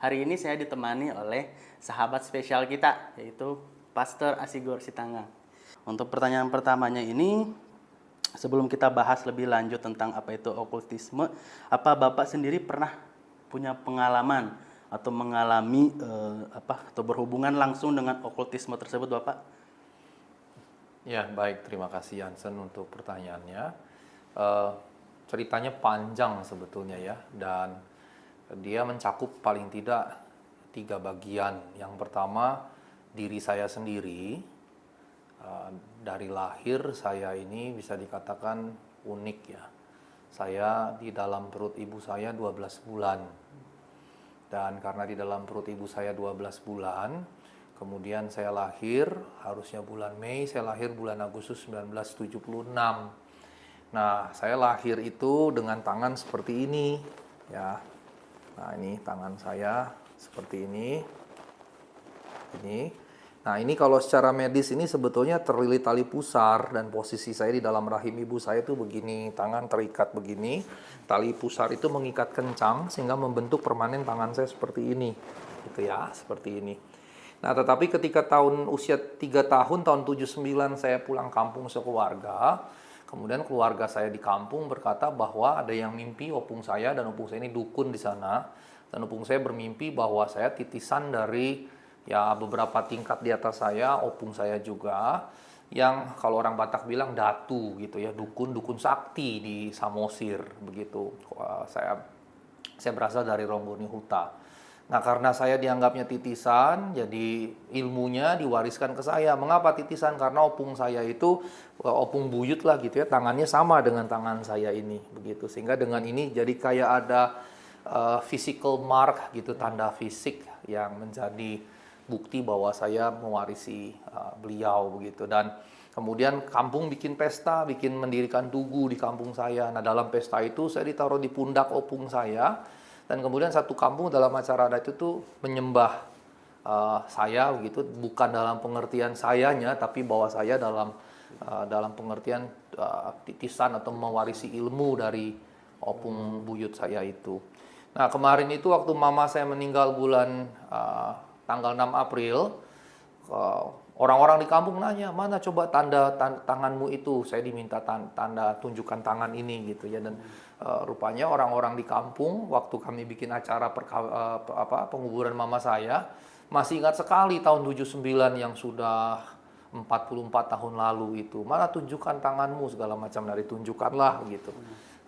Hari ini saya ditemani oleh sahabat spesial kita, yaitu Pastor Asigor Sitanggang. Untuk pertanyaan pertamanya ini, sebelum kita bahas lebih lanjut tentang apa itu okultisme, apa Bapak sendiri pernah punya pengalaman atau mengalami atau berhubungan langsung dengan okultisme tersebut, Bapak? Ya, baik. Terima kasih Yansen untuk pertanyaannya. Eh, Ceritanya panjang sebetulnya ya, dan dia mencakup paling tidak 3 bagian. Yang pertama, diri saya sendiri. Dari lahir saya ini bisa dikatakan unik ya. Saya di dalam perut ibu saya 12 bulan. Dan karena di dalam perut ibu saya 12 bulan, kemudian saya lahir, harusnya bulan Mei, saya lahir bulan Agustus 1976. Nah, saya lahir itu dengan tangan seperti ini, ya. Nah, ini tangan saya seperti ini. Nah, ini kalau secara medis ini sebetulnya terlilit tali pusar, dan posisi saya di dalam rahim ibu saya itu begini, tangan terikat begini. Tali pusar itu mengikat kencang sehingga membentuk permanen tangan saya seperti ini. Gitu ya, seperti ini. Nah, tetapi ketika usia 3 tahun, tahun 79 saya pulang kampung sekeluarga. Kemudian keluarga saya di kampung berkata bahwa ada yang mimpi opung saya, dan opung saya ini dukun di sana. Dan opung saya bermimpi bahwa saya titisan dari ya beberapa tingkat di atas saya, opung saya juga, yang kalau orang Batak bilang datu gitu ya, dukun sakti di Samosir begitu. Saya berasal dari Ronggoni Huta. Nah, karena saya dianggapnya titisan, jadi ilmunya diwariskan ke saya. Mengapa titisan? Karena opung saya itu opung buyut lah gitu ya, tangannya sama dengan tangan saya ini begitu. Sehingga dengan ini jadi kayak ada physical mark gitu, tanda fisik yang menjadi bukti bahwa saya mewarisi beliau begitu. Dan kemudian kampung bikin pesta, mendirikan tugu di kampung saya. Nah, dalam pesta itu saya ditaruh di pundak opung saya. Dan kemudian satu kampung dalam acara adat itu menyembah saya begitu, bukan dalam pengertian sayanya, tapi bahwa saya dalam pengertian titisan atau mewarisi ilmu dari opung buyut saya itu. Nah, kemarin itu waktu mama saya meninggal bulan tanggal 6 April, orang-orang di kampung nanya, mana coba tanda tanganmu itu? Saya diminta tanda tunjukkan tangan ini gitu ya. Dan rupanya orang-orang di kampung waktu kami bikin acara penguburan mama saya masih ingat sekali tahun 79 yang sudah 44 tahun lalu itu. Mana tunjukkan tanganmu, segala macam, dari tunjukkanlah gitu.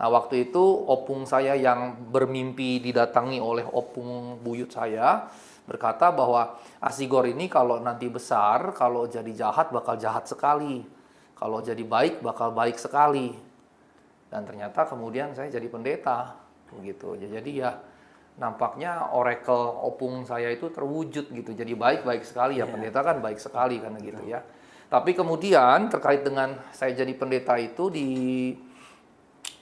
Nah, waktu itu opung saya yang bermimpi didatangi oleh opung buyut saya berkata bahwa Asigor ini kalau nanti besar, kalau jadi jahat bakal jahat sekali. Kalau jadi baik bakal baik sekali. Dan ternyata kemudian saya jadi pendeta begitu. Jadi ya nampaknya oracle opung saya itu terwujud gitu. Jadi baik-baik sekali ya, pendeta kan baik sekali kan gitu ya. Tapi kemudian terkait dengan saya jadi pendeta itu di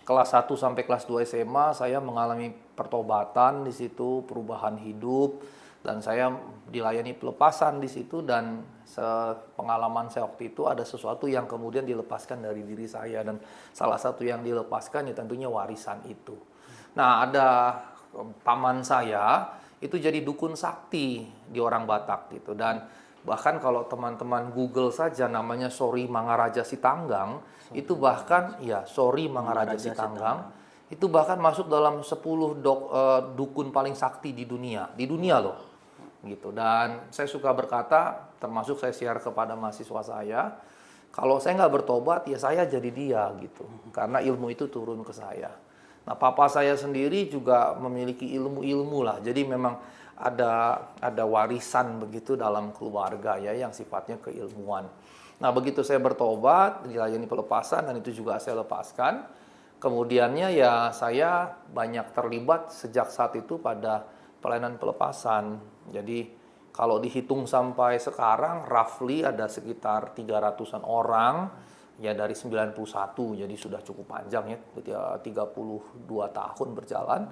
kelas 1 sampai kelas 2 SMA saya mengalami pertobatan di situ, perubahan hidup, dan saya dilayani pelepasan di situ. Dan pengalaman saya waktu itu ada sesuatu yang kemudian dilepaskan dari diri saya, dan salah satu yang dilepaskan ya tentunya warisan itu. Nah, ada paman saya itu jadi dukun sakti di orang Batak gitu, dan bahkan kalau teman-teman Google saja namanya Sori Mangaraja Sitanggang, itu bahkan ya Sori Mangaraja Sitanggang itu bahkan masuk dalam 10 dukun paling sakti di dunia loh gitu. Dan saya suka berkata, termasuk saya share kepada mahasiswa saya, kalau saya nggak bertobat ya saya jadi dia gitu, karena ilmu itu turun ke saya. Nah, papa saya sendiri juga memiliki ilmu-ilmu lah, jadi memang ada warisan begitu dalam keluarga ya yang sifatnya keilmuan. Nah, begitu saya bertobat, dilayani pelepasan, dan itu juga saya lepaskan. Kemudiannya ya saya banyak terlibat sejak saat itu pada pelayanan pelepasan. Jadi kalau dihitung sampai sekarang roughly ada sekitar 300-an orang ya dari 91, jadi sudah cukup panjang ya, 32 tahun berjalan.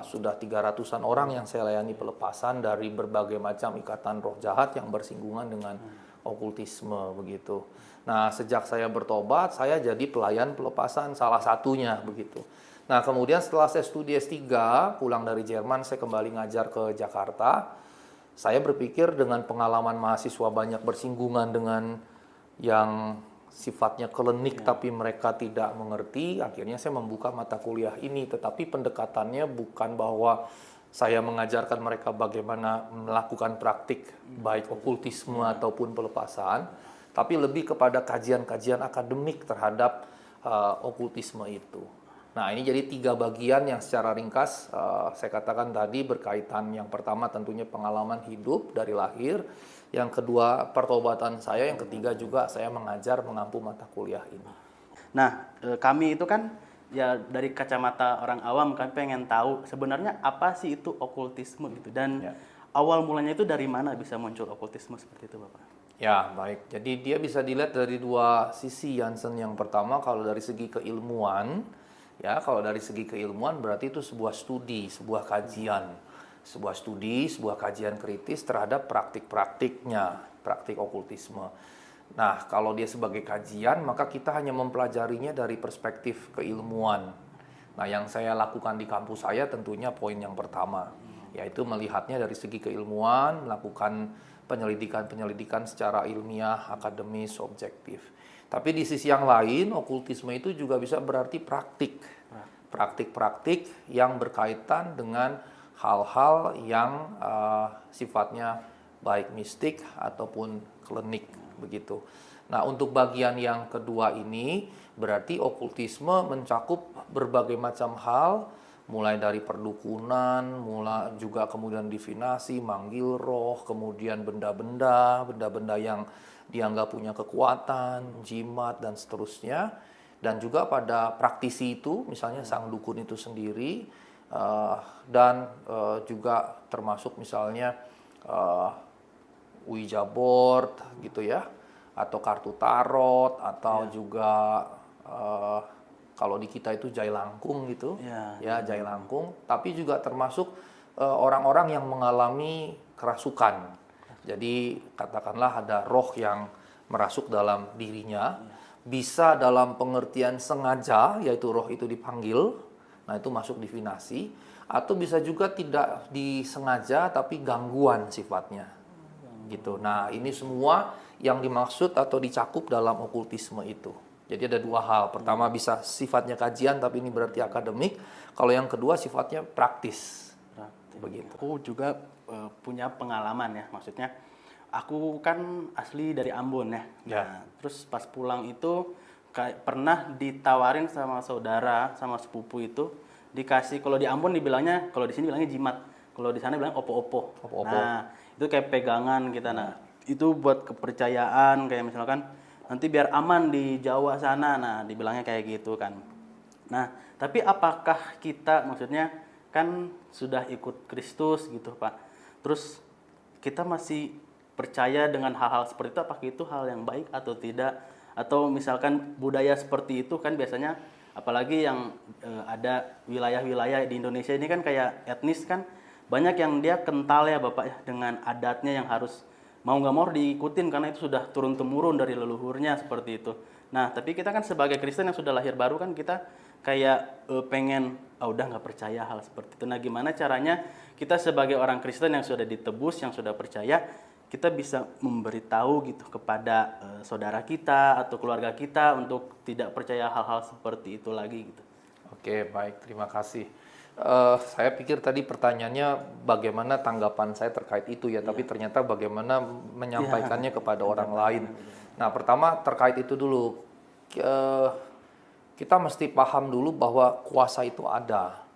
Sudah 300-an orang yang saya layani pelepasan dari berbagai macam ikatan roh jahat yang bersinggungan dengan okultisme begitu. Nah, sejak saya bertobat, saya jadi pelayan pelepasan salah satunya begitu. Nah, kemudian setelah saya studi S3, pulang dari Jerman, saya kembali ngajar ke Jakarta. Saya berpikir dengan pengalaman mahasiswa banyak bersinggungan dengan yang sifatnya klinik tapi mereka tidak mengerti, akhirnya saya membuka mata kuliah ini. Tetapi pendekatannya bukan bahwa saya mengajarkan mereka bagaimana melakukan praktik baik okultisme ataupun pelepasan, tapi lebih kepada kajian-kajian akademik terhadap okultisme itu. Nah, ini jadi 3 bagian yang secara ringkas saya katakan tadi berkaitan. Yang pertama tentunya pengalaman hidup dari lahir, yang kedua pertobatan saya, yang ketiga juga saya mengajar mengampu mata kuliah ini. Nah, kami itu kan ya dari kacamata orang awam kan pengen tahu sebenarnya apa sih itu okultisme gitu, dan awal mulanya itu dari mana bisa muncul okultisme seperti itu, Bapak? Ya, baik. Jadi dia bisa dilihat dari 2 sisi, Jansen. Yang pertama kalau dari segi keilmuan, ya, kalau dari segi keilmuan berarti itu sebuah studi, sebuah kajian. Sebuah studi, sebuah kajian kritis terhadap praktik-praktiknya, praktik okultisme. Nah, kalau dia sebagai kajian, maka kita hanya mempelajarinya dari perspektif keilmuan. Nah, yang saya lakukan di kampus saya tentunya poin yang pertama, yaitu melihatnya dari segi keilmuan, melakukan penyelidikan-penyelidikan secara ilmiah, akademis, objektif. Tapi di sisi yang lain, okultisme itu juga bisa berarti praktik. Praktik-praktik yang berkaitan dengan hal-hal yang sifatnya baik mistik ataupun klinik begitu. Nah, untuk bagian yang kedua ini berarti okultisme mencakup berbagai macam hal, mulai dari perdukunan, mulai juga kemudian divinasi, manggil roh, kemudian benda-benda yang dianggap punya kekuatan, jimat dan seterusnya. Dan juga pada praktisi itu, misalnya sang dukun itu sendiri, dan juga termasuk misalnya Ouija board gitu ya, atau kartu tarot, atau juga kalau di kita itu jai langkung gitu, ya jai langkung. Tapi juga termasuk orang-orang yang mengalami kerasukan. Jadi katakanlah ada roh yang merasuk dalam dirinya, bisa dalam pengertian sengaja, yaitu roh itu dipanggil, nah itu masuk divinasi, atau bisa juga tidak disengaja tapi gangguan sifatnya, gitu. Nah, ini semua yang dimaksud atau dicakup dalam okultisme itu. Jadi ada 2 hal. Pertama bisa sifatnya kajian, tapi ini berarti akademik. Kalau yang kedua sifatnya praktis. Begitu. Aku juga punya pengalaman ya, maksudnya aku kan asli dari Ambon ya. Nah, terus pas pulang itu pernah ditawarin sama saudara, sama sepupu itu, dikasih, kalau di Ambon dibilangnya, kalau di sini bilangnya jimat, kalau di sana bilang opo-opo. Nah, itu kayak pegangan kita. Nah, itu buat kepercayaan, kayak misalkan nanti biar aman di Jawa sana. Nah, dibilangnya kayak gitu kan. Nah, tapi apakah kita, maksudnya kan sudah ikut Kristus gitu, Pak. Terus kita masih percaya dengan hal-hal seperti itu, apakah itu hal yang baik atau tidak? Atau misalkan budaya seperti itu kan biasanya, apalagi yang ada wilayah-wilayah di Indonesia ini kan kayak etnis kan, banyak yang dia kental ya Bapak ya, dengan adatnya yang harus mau nggak mau diikutin karena itu sudah turun-temurun dari leluhurnya seperti itu. Nah, tapi kita kan sebagai Kristen yang sudah lahir baru kan kita kayak pengen, udah nggak percaya hal seperti itu. Nah, gimana caranya kita sebagai orang Kristen yang sudah ditebus, yang sudah percaya, kita bisa memberitahu gitu kepada saudara kita atau keluarga kita untuk tidak percaya hal-hal seperti itu lagi gitu. Oke, baik, terima kasih. Saya pikir tadi pertanyaannya bagaimana tanggapan saya terkait itu ya, tapi ternyata bagaimana menyampaikannya kepada orang lain. Nah, pertama terkait itu dulu, kita mesti paham dulu bahwa kuasa itu ada,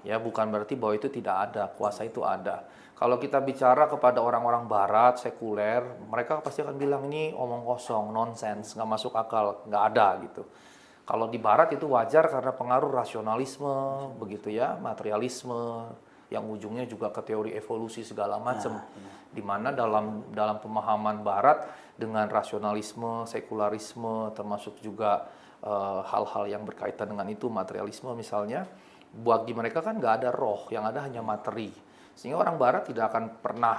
ya, bukan berarti bahwa itu tidak ada. Kuasa itu ada. Kalau kita bicara kepada orang-orang Barat sekuler, mereka pasti akan bilang ini omong kosong, nonsens, nggak masuk akal, nggak ada gitu. Kalau di Barat itu wajar karena pengaruh rasionalisme, begitu ya, materialisme, yang ujungnya juga ke teori evolusi segala macam. Di mana dalam pemahaman Barat dengan rasionalisme, sekularisme, termasuk juga hal-hal yang berkaitan dengan itu, materialisme misalnya, bagi mereka kan nggak ada roh, yang ada hanya materi. Sehingga orang Barat tidak akan pernah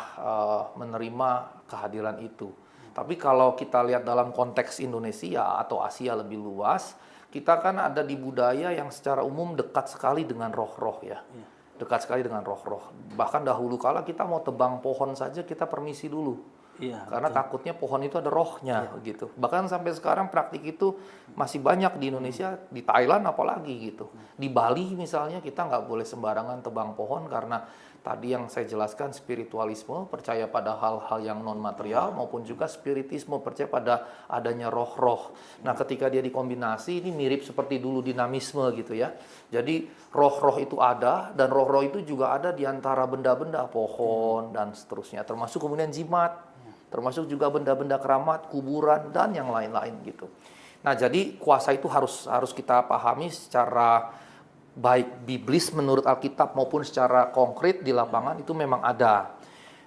menerima kehadiran itu. Tapi kalau kita lihat dalam konteks Indonesia atau Asia lebih luas, kita kan ada di budaya yang secara umum dekat sekali dengan roh-roh ya. Dekat sekali dengan roh-roh. Bahkan dahulu kala kita mau tebang pohon saja kita permisi dulu. Iya, Karena takutnya pohon itu ada rohnya gitu. Bahkan sampai sekarang praktik itu masih banyak di Indonesia, di Thailand apalagi gitu. Di Bali misalnya kita nggak boleh sembarangan tebang pohon karena tadi yang saya jelaskan spiritualisme, percaya pada hal-hal yang non material maupun juga spiritisme, percaya pada adanya roh-roh. Nah, ketika dia dikombinasi ini mirip seperti dulu dinamisme gitu ya. Jadi roh-roh itu ada dan roh-roh itu juga ada di antara benda-benda, pohon dan seterusnya, termasuk kemudian jimat. Termasuk juga benda-benda keramat, kuburan, dan yang lain-lain gitu. Nah, jadi kuasa itu harus kita pahami secara baik biblis menurut Alkitab maupun secara konkret di lapangan itu memang ada.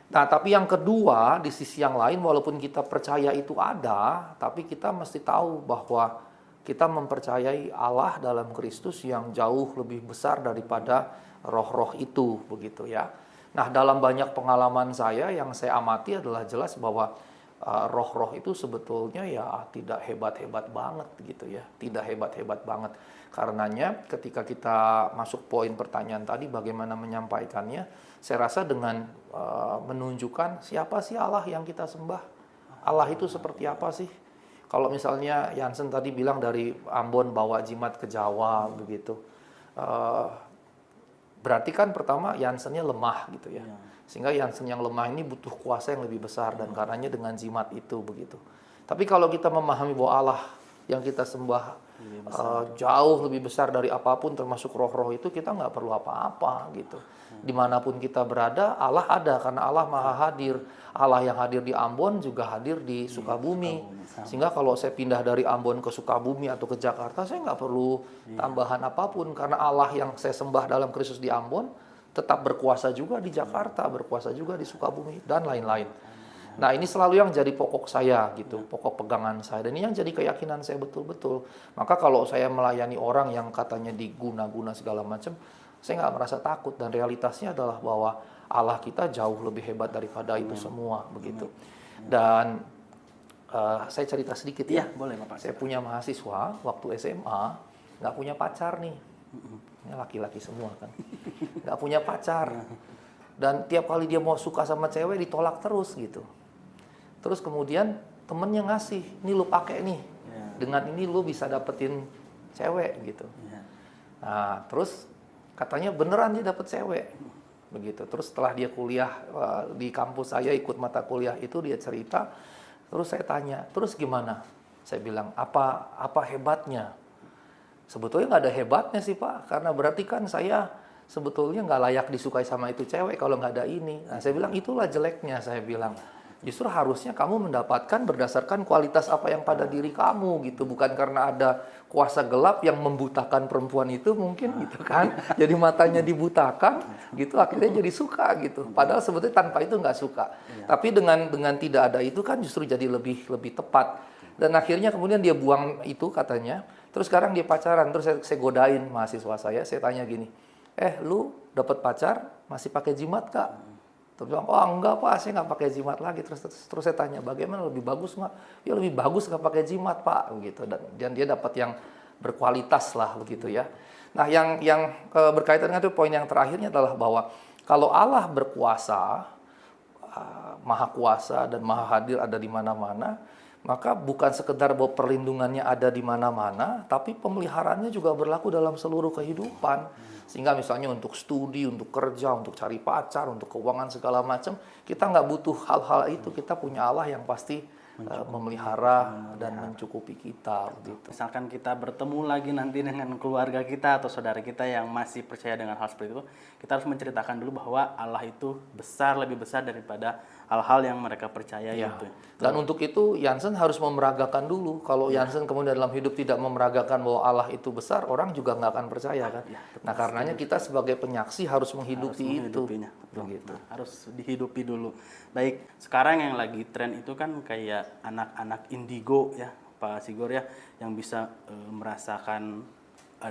Nah, tapi yang kedua, di sisi yang lain, walaupun kita percaya itu ada, tapi kita mesti tahu bahwa kita mempercayai Allah dalam Kristus yang jauh lebih besar daripada roh-roh itu, begitu ya. Nah, dalam banyak pengalaman saya yang saya amati adalah jelas bahwa roh-roh itu sebetulnya ya tidak hebat-hebat banget gitu ya. Tidak hebat-hebat banget. Karenanya ketika kita masuk poin pertanyaan tadi bagaimana menyampaikannya, saya rasa dengan menunjukkan siapa sih Allah yang kita sembah. Allah itu seperti apa sih? Kalau misalnya Jansen tadi bilang dari Ambon bawa jimat ke Jawa begitu. Berarti kan pertama Jansennya lemah gitu ya. Sehingga Jansen yang lemah ini butuh kuasa yang lebih besar dan karenanya dengan jimat itu begitu. Tapi kalau kita memahami bahwa Allah yang kita sembah jauh lebih besar dari apapun termasuk roh-roh itu, kita nggak perlu apa-apa gitu. Dimanapun kita berada Allah ada karena Allah maha hadir. Allah yang hadir di Ambon juga hadir di Sukabumi. Sehingga kalau saya pindah dari Ambon ke Sukabumi atau ke Jakarta, saya nggak perlu tambahan apapun karena Allah yang saya sembah dalam Kristus di Ambon tetap berkuasa juga di Jakarta, berkuasa juga di Sukabumi dan lain-lain. Nah, ini selalu yang jadi pokok saya gitu, pokok pegangan saya, dan ini yang jadi keyakinan saya betul-betul. Maka kalau saya melayani orang yang katanya diguna-guna segala macam, saya nggak merasa takut, dan realitasnya adalah bahwa Allah kita jauh lebih hebat daripada itu semua begitu. Dan saya cerita sedikit ya. Boleh Bapak. Saya punya mahasiswa waktu SMA nggak punya pacar nih. Ini laki-laki semua kan. Nggak punya pacar. Dan tiap kali dia mau suka sama cewek ditolak terus gitu. Terus kemudian temennya ngasih, ini lu pakai nih. Dengan ini lu bisa dapetin cewek gitu. Nah, terus katanya beneran dia dapet cewek. Begitu. Terus setelah dia kuliah di kampus saya ikut mata kuliah itu dia cerita. Terus saya tanya, terus gimana? Saya bilang, apa hebatnya? Sebetulnya nggak ada hebatnya sih Pak, karena berarti kan saya sebetulnya nggak layak disukai sama itu cewek kalau nggak ada ini. Nah, saya bilang itulah jeleknya, saya bilang. Justru harusnya kamu mendapatkan berdasarkan kualitas apa yang pada diri kamu gitu, bukan karena ada kuasa gelap yang membutakan perempuan itu mungkin gitu kan. Jadi matanya dibutakan gitu akhirnya jadi suka gitu. Padahal sebetulnya tanpa itu nggak suka. Tapi dengan tidak ada itu kan justru jadi lebih tepat. Dan akhirnya kemudian dia buang itu katanya. Terus sekarang dia pacaran, terus saya godain mahasiswa saya tanya gini, lu dapat pacar masih pakai jimat Kak? Terus bilang, oh enggak Pak, saya nggak pakai jimat lagi. Terus saya tanya, bagaimana lebih bagus nggak? Ya lebih bagus nggak pakai jimat Pak, gitu. Dan dia dapat yang berkualitas lah begitu ya. Nah, yang berkaitan dengan itu poin yang terakhirnya adalah bahwa kalau Allah berkuasa, maha kuasa dan maha hadir ada di mana-mana, maka bukan sekedar bahwa perlindungannya ada di mana-mana, tapi pemeliharaannya juga berlaku dalam seluruh kehidupan. Sehingga misalnya untuk studi, untuk kerja, untuk cari pacar, untuk keuangan segala macam, kita nggak butuh hal-hal itu. Kita punya Allah yang pasti memelihara dan mencukupi kita. Gitu. Misalkan kita bertemu lagi nanti dengan keluarga kita atau saudara kita yang masih percaya dengan hal seperti itu, kita harus menceritakan dulu bahwa Allah itu besar, lebih besar daripada hal-hal yang mereka percaya itu. Dan untuk itu Jansen harus memeragakan dulu. Kalau Jansen kemudian dalam hidup tidak memeragakan bahwa Allah itu besar, orang juga nggak akan percaya kan. Nah, karenanya kita sebagai penyaksi harus menghidupi itu. Begitu. Harus dihidupi dulu. Baik, sekarang yang lagi tren itu kan kayak anak-anak indigo ya, Pak Sigor ya, yang bisa merasakan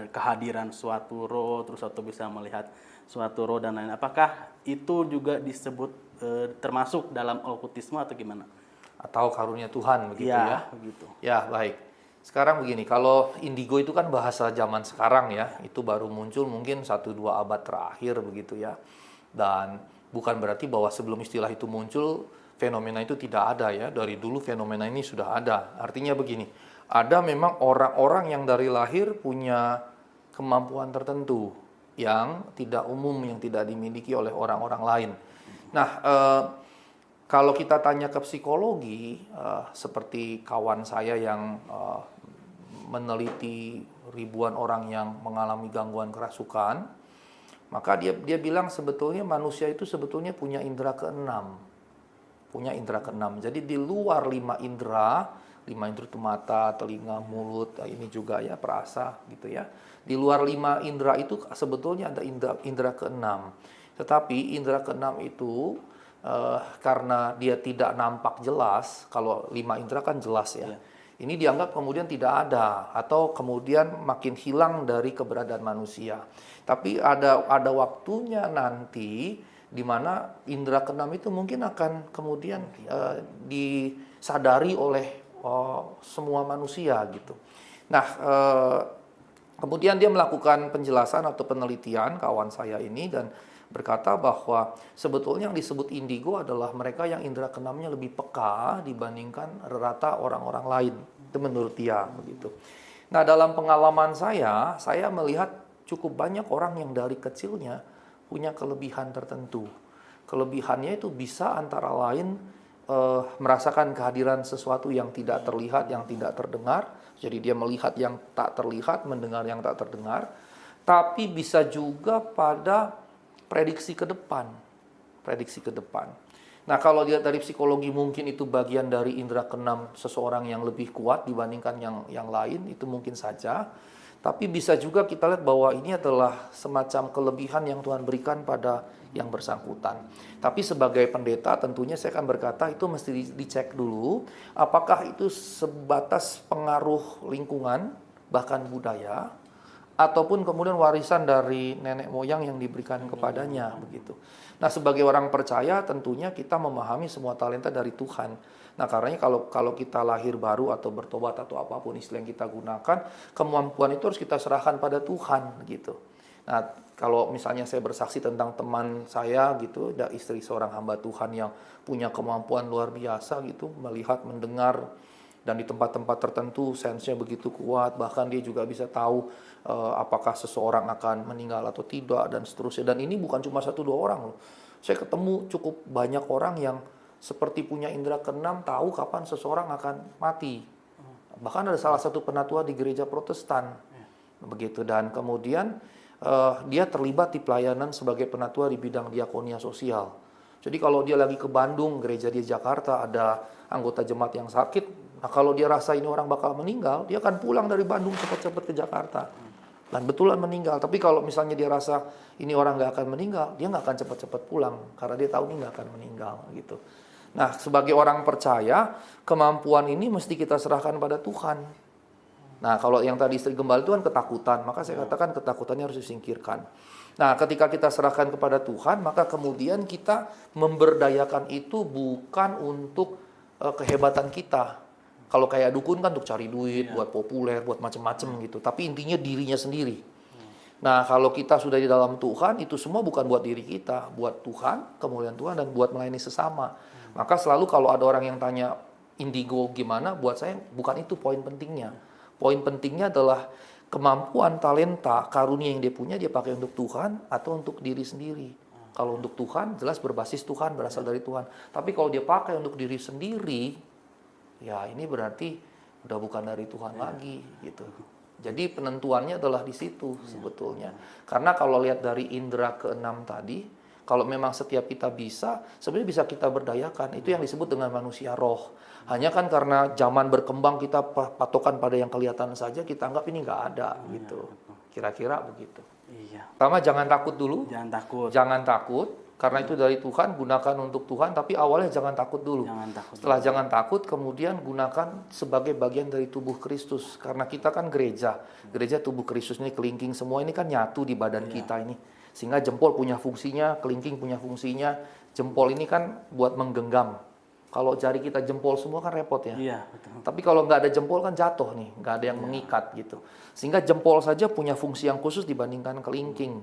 kehadiran suatu roh, terus atau bisa melihat suatu roh dan lain. Apakah itu juga disebut termasuk dalam okultisme atau gimana? Atau karunia Tuhan begitu ya? Begitu. Ya, baik. Sekarang begini, kalau indigo itu kan bahasa zaman sekarang ya, itu baru muncul mungkin 1-2 abad terakhir begitu ya. Dan bukan berarti bahwa sebelum istilah itu muncul, fenomena itu tidak ada ya. Dari dulu fenomena ini sudah ada. Artinya begini, ada memang orang-orang yang dari lahir punya kemampuan tertentu yang tidak umum, yang tidak dimiliki oleh orang-orang lain. Nah, kalau kita tanya ke psikologi, seperti kawan saya yang meneliti ribuan orang yang mengalami gangguan kerasukan, maka dia bilang sebetulnya manusia itu sebetulnya punya indera keenam. Punya indera keenam. Jadi di luar 5 indera itu mata, telinga, mulut, ini juga ya perasa gitu ya. Di luar 5 indera itu sebetulnya ada indera keenam. Tetapi indera keenam itu karena dia tidak nampak jelas, kalau 5 indera kan jelas ya. Ini dianggap kemudian tidak ada atau kemudian makin hilang dari keberadaan manusia. Tapi ada waktunya nanti di mana indera keenam itu mungkin akan kemudian disadari oleh semua manusia gitu. Nah, kemudian dia melakukan penjelasan atau penelitian kawan saya ini dan berkata bahwa sebetulnya yang disebut indigo adalah mereka yang indera keenamnya lebih peka dibandingkan rata orang-orang lain. Itu menurut dia begitu. Nah, dalam pengalaman saya melihat cukup banyak orang yang dari kecilnya punya kelebihan tertentu. Kelebihannya itu bisa antara lain merasakan kehadiran sesuatu yang tidak terlihat, yang tidak terdengar. Jadi dia melihat yang tak terlihat, mendengar yang tak terdengar. Tapi bisa juga pada prediksi ke depan. Prediksi ke depan. Nah, kalau dilihat dari psikologi mungkin itu bagian dari indera keenam seseorang yang lebih kuat dibandingkan yang lain, itu mungkin saja. Tapi bisa juga kita lihat bahwa ini adalah semacam kelebihan yang Tuhan berikan pada yang bersangkutan. Tapi sebagai pendeta tentunya saya akan berkata itu mesti dicek dulu apakah itu sebatas pengaruh lingkungan bahkan budaya ataupun kemudian warisan dari nenek moyang yang diberikan kepadanya begitu. Nah, sebagai orang percaya tentunya kita memahami semua talenta dari Tuhan. Nah, karenanya kalau kita lahir baru atau bertobat atau apapun istilah yang kita gunakan, kemampuan itu harus kita serahkan pada Tuhan gitu. Nah, kalau misalnya saya bersaksi tentang teman saya gitu, ada istri seorang hamba Tuhan yang punya kemampuan luar biasa gitu, melihat, mendengar, dan di tempat-tempat tertentu sense-nya begitu kuat, bahkan dia juga bisa tahu apakah seseorang akan meninggal atau tidak dan seterusnya. Dan ini bukan cuma 1-2 orang loh. Saya ketemu cukup banyak orang yang seperti punya indera keenam tahu kapan seseorang akan mati. Bahkan ada salah satu penatua di gereja Protestan. Begitu, dan kemudian dia terlibat di pelayanan sebagai penatua di bidang diakonia sosial. Jadi kalau dia lagi ke Bandung, gereja di Jakarta ada anggota jemaat yang sakit, nah kalau dia rasa ini orang bakal meninggal, dia akan pulang dari Bandung cepat-cepat ke Jakarta. Dan betulan meninggal. Tapi kalau misalnya dia rasa ini orang nggak akan meninggal, dia nggak akan cepat-cepat pulang karena dia tahu ini nggak akan meninggal gitu. Nah, sebagai orang percaya, kemampuan ini mesti kita serahkan pada Tuhan. Nah, kalau yang tadi istri gembala itu kan ketakutan, maka saya katakan ketakutannya harus disingkirkan. Nah, ketika kita serahkan kepada Tuhan, maka kemudian kita memberdayakan itu bukan untuk kehebatan kita. Kalau kayak dukun kan untuk cari duit, buat populer, buat macam-macam gitu. Tapi intinya dirinya sendiri. Nah, kalau kita sudah di dalam Tuhan, itu semua bukan buat diri kita, buat Tuhan, kemuliaan Tuhan, dan buat melayani sesama. Maka selalu kalau ada orang yang tanya indigo gimana, buat saya bukan itu poin pentingnya. Poin pentingnya adalah kemampuan, talenta, karunia yang dia punya, dia pakai untuk Tuhan atau untuk diri sendiri. Kalau untuk Tuhan, jelas berbasis Tuhan, berasal dari Tuhan. Tapi kalau dia pakai untuk diri sendiri, ya ini berarti udah bukan dari Tuhan lagi gitu. Jadi penentuannya adalah di situ sebetulnya. Karena kalau lihat dari indera keenam tadi, kalau memang setiap kita bisa, sebenarnya bisa kita berdayakan. Itu yang disebut dengan manusia roh. Hanya kan karena zaman berkembang kita patokan pada yang kelihatan saja, kita anggap ini nggak ada gitu. Kira-kira begitu. Iya. Pertama, jangan takut dulu. Jangan takut. Jangan takut. Karena itu dari Tuhan, gunakan untuk Tuhan, tapi awalnya jangan takut dulu. Jangan takut. Setelah jangan takut, kemudian gunakan sebagai bagian dari tubuh Kristus. Karena kita kan gereja. Gereja tubuh Kristus ini kelingking semua ini kan nyatu di badan kita ini. Sehingga jempol punya fungsinya, kelingking punya fungsinya. Jempol ini kan buat menggenggam. Kalau jari kita jempol semua kan repot ya. Iya, betul. Tapi kalau nggak ada jempol kan jatuh nih, nggak ada yang mengikat gitu. Sehingga jempol saja punya fungsi yang khusus dibandingkan kelingking.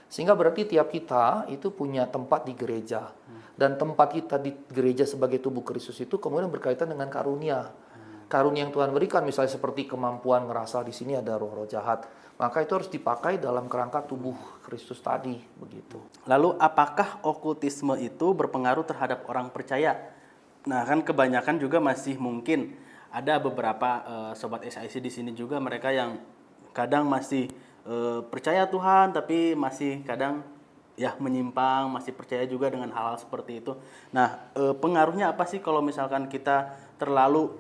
Sehingga berarti tiap kita itu punya tempat di gereja. Dan tempat kita di gereja sebagai tubuh Kristus itu kemudian berkaitan dengan karunia. Karunia yang Tuhan berikan, misalnya seperti kemampuan ngerasa di sini ada roh-roh jahat. Maka itu harus dipakai dalam kerangka tubuh Kristus tadi, begitu. Lalu apakah okultisme itu berpengaruh terhadap orang percaya? Nah, kan kebanyakan juga masih mungkin ada beberapa sobat SIC di sini juga mereka yang kadang masih percaya Tuhan tapi masih kadang ya menyimpang, masih percaya juga dengan hal-hal seperti itu. Nah, pengaruhnya apa sih kalau misalkan kita terlalu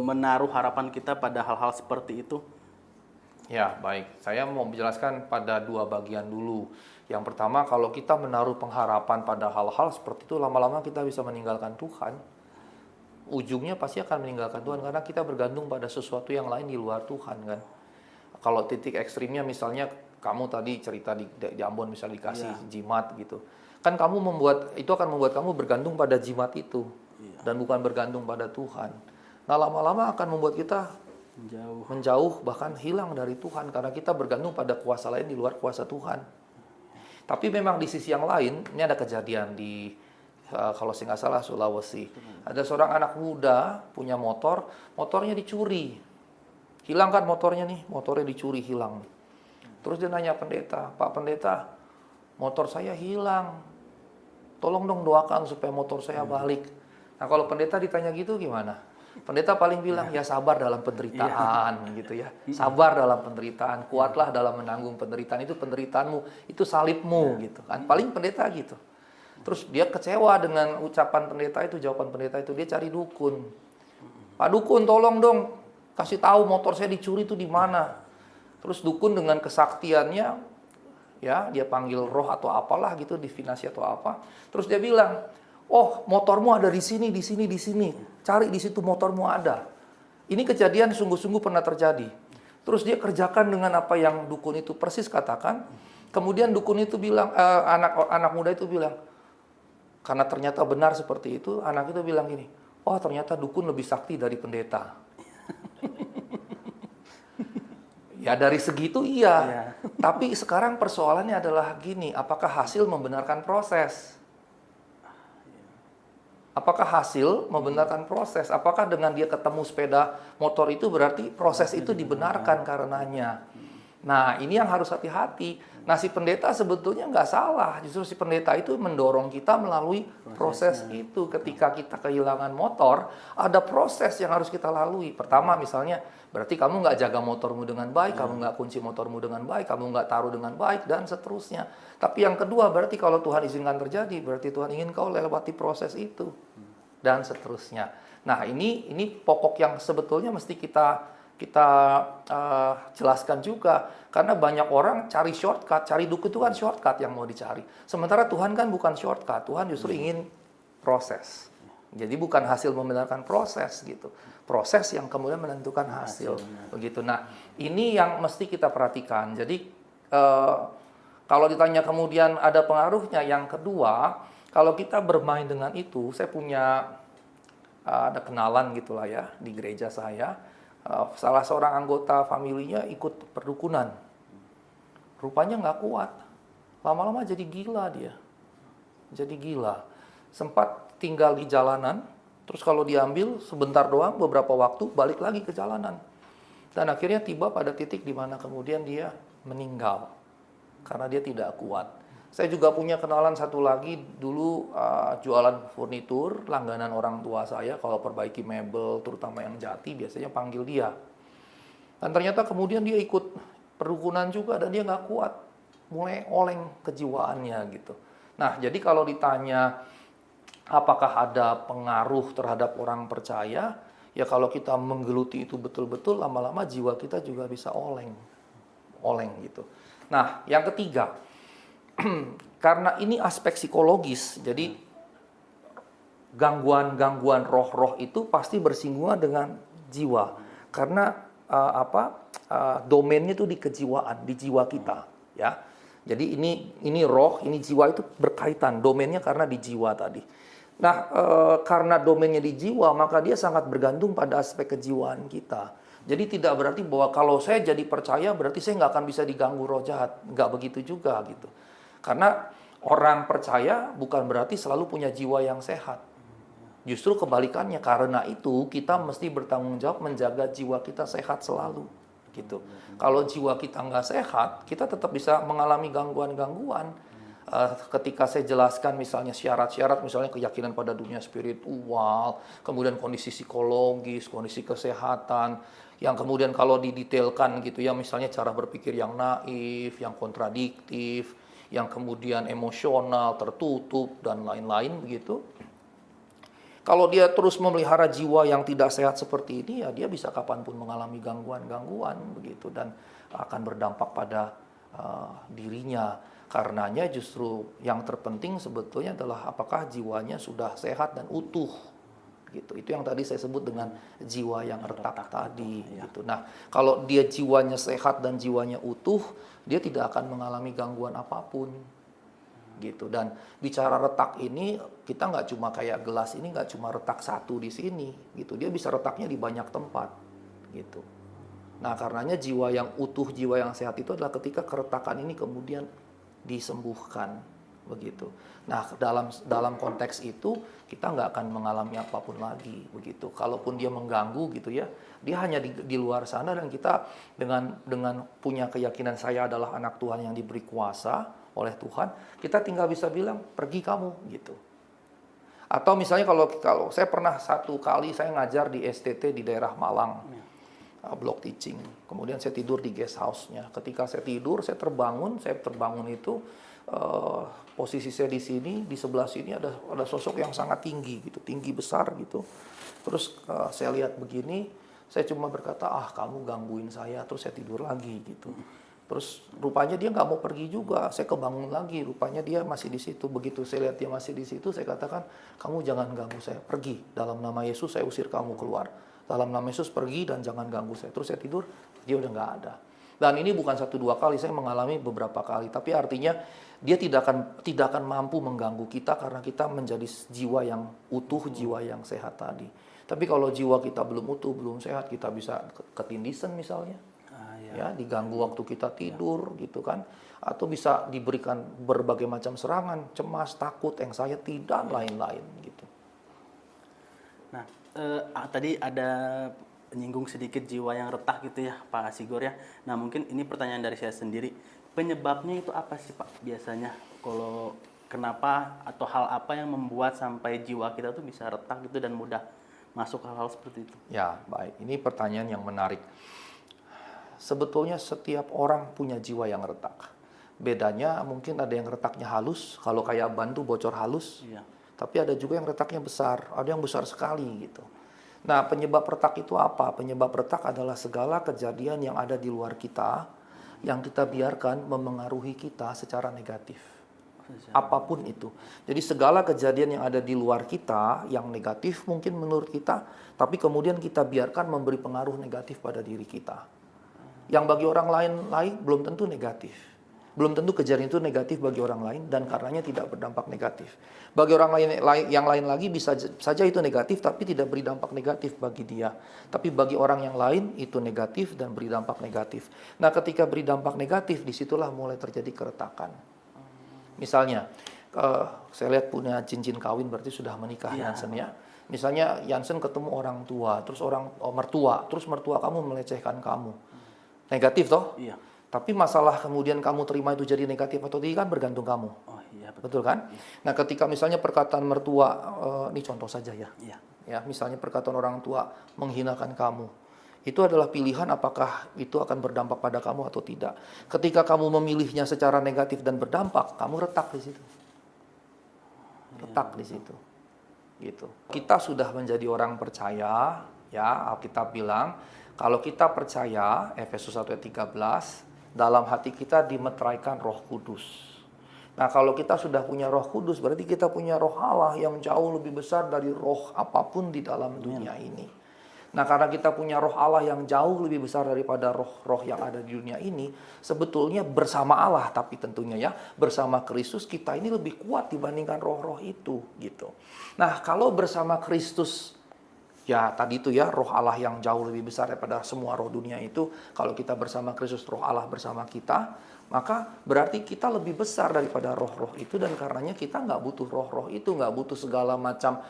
menaruh harapan kita pada hal-hal seperti itu? Ya, baik. Saya mau menjelaskan pada dua bagian dulu. Yang pertama, kalau kita menaruh pengharapan pada hal-hal seperti itu, lama-lama kita bisa meninggalkan Tuhan. Ujungnya pasti akan meninggalkan Tuhan, karena kita bergantung pada sesuatu yang lain di luar Tuhan, kan. Kalau titik ekstrimnya misalnya, kamu tadi cerita di Ambon misalnya dikasih jimat gitu. Kan kamu itu akan membuat kamu bergantung pada jimat itu. Dan bukan bergantung pada Tuhan. Nah, lama-lama akan membuat kita menjauh, bahkan hilang dari Tuhan, karena kita bergantung pada kuasa lain di luar kuasa Tuhan. Tapi memang di sisi yang lain, ini ada kejadian di kalau saya nggak salah Sulawesi. Ada seorang anak muda punya motornya dicuri. Hilang kan motornya nih, motornya dicuri hilang. Terus dia nanya pendeta, Pak Pendeta, motor saya hilang. Tolong dong doakan supaya motor saya balik. Nah, kalau pendeta ditanya gitu gimana? Pendeta paling bilang, ya sabar dalam penderitaan, gitu ya. Sabar dalam penderitaan, kuatlah dalam menanggung penderitaan. Itu penderitaanmu, itu salibmu, gitu kan. Paling pendeta gitu. Terus dia kecewa dengan ucapan pendeta itu, jawaban pendeta itu. Dia cari dukun. Pak dukun, tolong dong, kasih tahu motor saya dicuri itu di mana. Terus dukun dengan kesaktiannya, ya dia panggil roh atau apalah gitu, divinasi atau apa. Terus dia bilang, oh motormu ada di sini, di sini, di sini. Cari di situ motormu ada. Ini kejadian sungguh-sungguh pernah terjadi. Terus dia kerjakan dengan apa yang dukun itu persis katakan. Kemudian dukun itu bilang, anak muda itu bilang, karena ternyata benar seperti itu, anak itu bilang gini, oh ternyata dukun lebih sakti dari pendeta. Ya dari segitu iya. Tapi sekarang persoalannya adalah gini, apakah hasil membenarkan proses? Apakah hasil membenarkan proses? Apakah dengan dia ketemu sepeda motor itu berarti proses itu dibenarkan karenanya? Nah, ini yang harus hati-hati. Nah, si pendeta sebetulnya nggak salah. Justru si pendeta itu mendorong kita melalui proses itu. Ketika kita kehilangan motor, ada proses yang harus kita lalui. Pertama misalnya, berarti kamu nggak jaga motormu dengan baik, kamu nggak kunci motormu dengan baik, kamu nggak taruh dengan baik, dan seterusnya. Tapi yang kedua, berarti kalau Tuhan izinkan terjadi, berarti Tuhan ingin kau lewati proses itu. Dan seterusnya. Nah, ini pokok yang sebetulnya mesti kita jelaskan juga, karena banyak orang cari shortcut, cari dukun itu kan shortcut yang mau dicari. Sementara Tuhan kan bukan shortcut, Tuhan justru ingin proses. Jadi bukan hasil membenarkan proses gitu, proses yang kemudian menentukan hasil begitu. Nah ini yang mesti kita perhatikan. Jadi kalau ditanya kemudian ada pengaruhnya, yang kedua, kalau kita bermain dengan itu, saya punya ada kenalan gitulah ya di gereja saya. Salah seorang anggota familinya ikut perdukunan. Rupanya nggak kuat. Lama-lama jadi gila dia. Jadi gila. Sempat tinggal di jalanan. Terus kalau diambil sebentar doang, beberapa waktu balik lagi ke jalanan. Dan akhirnya tiba pada titik di mana kemudian dia meninggal. Karena dia tidak kuat. Saya juga punya kenalan satu lagi, dulu jualan furnitur, langganan orang tua saya, kalau perbaiki mebel, terutama yang jati, biasanya panggil dia. Dan ternyata kemudian dia ikut perdukunan juga, dan dia nggak kuat. Mulai oleng kejiwaannya gitu. Nah, jadi kalau ditanya, apakah ada pengaruh terhadap orang percaya? Ya kalau kita menggeluti itu betul-betul, lama-lama jiwa kita juga bisa oleng gitu. Nah, yang ketiga, karena ini aspek psikologis, jadi gangguan-gangguan roh-roh itu pasti bersinggungan dengan jiwa. Karena domainnya itu di kejiwaan, di jiwa kita, ya. Jadi ini roh, ini jiwa itu berkaitan, domainnya karena di jiwa tadi. Nah, karena domainnya di jiwa, maka dia sangat bergantung pada aspek kejiwaan kita. Jadi tidak berarti bahwa kalau saya jadi percaya berarti saya nggak akan bisa diganggu roh jahat. Nggak begitu juga gitu. Karena orang percaya bukan berarti selalu punya jiwa yang sehat. Justru kebalikannya, karena itu kita mesti bertanggung jawab menjaga jiwa kita sehat selalu. Gitu. Kalau jiwa kita nggak sehat, kita tetap bisa mengalami gangguan-gangguan. Ketika saya jelaskan misalnya syarat-syarat, misalnya keyakinan pada dunia spiritual, kemudian kondisi psikologis, kondisi kesehatan, yang kemudian kalau didetailkan gitu ya, misalnya cara berpikir yang naif, yang kontradiktif, yang kemudian emosional, tertutup, dan lain-lain begitu. Kalau dia terus memelihara jiwa yang tidak sehat seperti ini, ya dia bisa kapanpun mengalami gangguan-gangguan begitu dan akan berdampak pada dirinya. Karenanya justru yang terpenting sebetulnya adalah apakah jiwanya sudah sehat dan utuh. Gitu. Itu yang tadi saya sebut dengan jiwa yang retak tadi. Gitu. Nah, kalau dia jiwanya sehat dan jiwanya utuh, dia tidak akan mengalami gangguan apapun. Gitu. Dan bicara retak ini, kita nggak cuma kayak gelas ini nggak cuma retak satu di sini, gitu. Dia bisa retaknya di banyak tempat, gitu. Nah, karenanya jiwa yang utuh, jiwa yang sehat itu adalah ketika keretakan ini kemudian disembuhkan, begitu. Nah, dalam konteks itu kita nggak akan mengalami apapun lagi, begitu. Kalaupun dia mengganggu, gitu ya, dia hanya di luar sana dan kita dengan punya keyakinan saya adalah anak Tuhan yang diberi kuasa oleh Tuhan, kita tinggal bisa bilang pergi kamu gitu. Atau misalnya kalau saya pernah satu kali saya ngajar di STT di daerah Malang, block teaching. Kemudian saya tidur di guest house-nya. Ketika saya tidur, saya terbangun itu posisi saya di sini, di sebelah sini ada sosok yang sangat tinggi gitu, tinggi besar gitu. Terus saya lihat begini, saya cuma berkata, kamu gangguin saya, terus saya tidur lagi gitu. Terus rupanya dia nggak mau pergi juga. Saya kebangun lagi, rupanya dia masih di situ. Begitu saya lihat dia masih di situ, saya katakan, kamu jangan ganggu saya, pergi. Dalam nama Yesus saya usir kamu keluar. Dalam nama Yesus pergi dan jangan ganggu saya. Terus saya tidur, dia udah nggak ada. Dan ini bukan 1-2 kali, saya mengalami beberapa kali. Tapi artinya dia tidak akan mampu mengganggu kita karena kita menjadi jiwa yang utuh, jiwa yang sehat tadi. Tapi kalau jiwa kita belum utuh, belum sehat, kita bisa ketindisan misalnya. Ya, diganggu waktu kita tidur gitu kan, atau bisa diberikan berbagai macam serangan, cemas, takut, anxiety dan lain-lain gitu. Nah, tadi ada menyinggung sedikit jiwa yang retak gitu ya Pak Asigor ya. Nah, mungkin ini pertanyaan dari saya sendiri, penyebabnya itu apa sih Pak biasanya? Kalau kenapa atau hal apa yang membuat sampai jiwa kita tuh bisa retak gitu dan mudah masuk hal-hal seperti itu? Ya, baik. Ini pertanyaan yang menarik. Sebetulnya setiap orang punya jiwa yang retak. Bedanya mungkin ada yang retaknya halus, kalau kayak ban tuh bocor halus. Iya. Tapi ada juga yang retaknya besar, ada yang besar sekali gitu. Nah, penyebab retak itu apa? Penyebab retak adalah segala kejadian yang ada di luar kita, yang kita biarkan memengaruhi kita secara negatif. Apapun itu. Jadi segala kejadian yang ada di luar kita, yang negatif mungkin menurut kita, tapi kemudian kita biarkan memberi pengaruh negatif pada diri kita. Yang bagi orang lain belum tentu negatif. Belum tentu kejadian itu negatif bagi orang lain dan karenanya tidak berdampak negatif. Bagi orang yang lain lagi bisa saja itu negatif tapi tidak beri dampak negatif bagi dia. Tapi bagi orang yang lain itu negatif dan beri dampak negatif. Nah, ketika beri dampak negatif, disitulah mulai terjadi keretakan. Misalnya, saya lihat punya cincin kawin berarti sudah menikah Jansen ya. Misalnya Jansen ketemu orang tua, terus mertua kamu melecehkan kamu. Negatif toh? Iya. Tapi masalah kemudian kamu terima itu jadi negatif atau tidak kan bergantung kamu. Oh iya betul kan? Iya. Nah, ketika misalnya perkataan mertua, ini contoh saja ya. Iya. Ya, misalnya perkataan orang tua menghinakan kamu. Itu adalah pilihan apakah itu akan berdampak pada kamu atau tidak. Ketika kamu memilihnya secara negatif dan berdampak, kamu retak di situ. Retak di situ. Gitu. Kita sudah menjadi orang percaya, ya, Alkitab bilang kalau kita percaya, Efesus 1 ayat 13, dalam hati kita dimeteraikan Roh Kudus. Nah, kalau kita sudah punya Roh Kudus, berarti kita punya Roh Allah yang jauh lebih besar dari roh apapun di dalam dunia ini. Nah, karena kita punya roh Allah yang jauh lebih besar daripada roh-roh yang ada di dunia ini, sebetulnya bersama Allah, tapi tentunya ya, bersama Kristus kita ini lebih kuat dibandingkan roh-roh itu, gitu. Nah, kalau bersama Kristus, ya tadi itu ya, roh Allah yang jauh lebih besar daripada semua roh dunia itu, kalau kita bersama Kristus, roh Allah bersama kita, maka berarti kita lebih besar daripada roh-roh itu, dan karenanya kita nggak butuh roh-roh itu, nggak butuh segala macam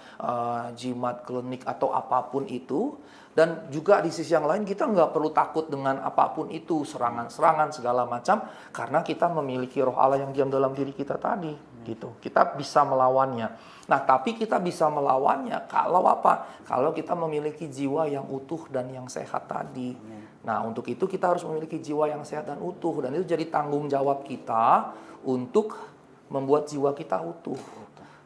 jimat, klinik, atau apapun itu. Dan juga di sisi yang lain kita nggak perlu takut dengan apapun itu, serangan-serangan segala macam, karena kita memiliki roh Allah yang diam dalam diri kita tadi, gitu. Kita bisa melawannya. Nah, tapi kita bisa melawannya kalau apa? Kalau kita memiliki jiwa yang utuh dan yang sehat tadi. Nah, untuk itu kita harus memiliki jiwa yang sehat dan utuh, dan itu jadi tanggung jawab kita untuk membuat jiwa kita utuh.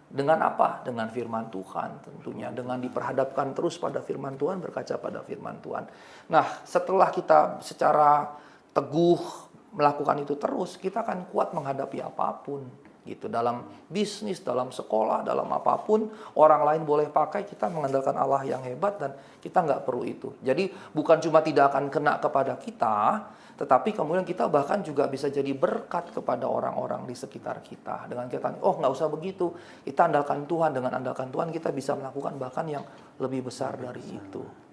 Dengan apa? Dengan firman Tuhan tentunya. Dengan diperhadapkan terus pada firman Tuhan, berkaca pada firman Tuhan. Nah, setelah kita secara teguh melakukan itu terus, kita akan kuat menghadapi apapun. Gitu. Dalam bisnis, dalam sekolah, dalam apapun, orang lain boleh pakai, kita mengandalkan Allah yang hebat dan kita nggak perlu itu. Jadi bukan cuma tidak akan kena kepada kita, tetapi kemudian kita bahkan juga bisa jadi berkat kepada orang-orang di sekitar kita. Dengan kita, oh nggak usah begitu, kita andalkan Tuhan. Dengan andalkan Tuhan kita bisa melakukan bahkan yang lebih besar dari itu.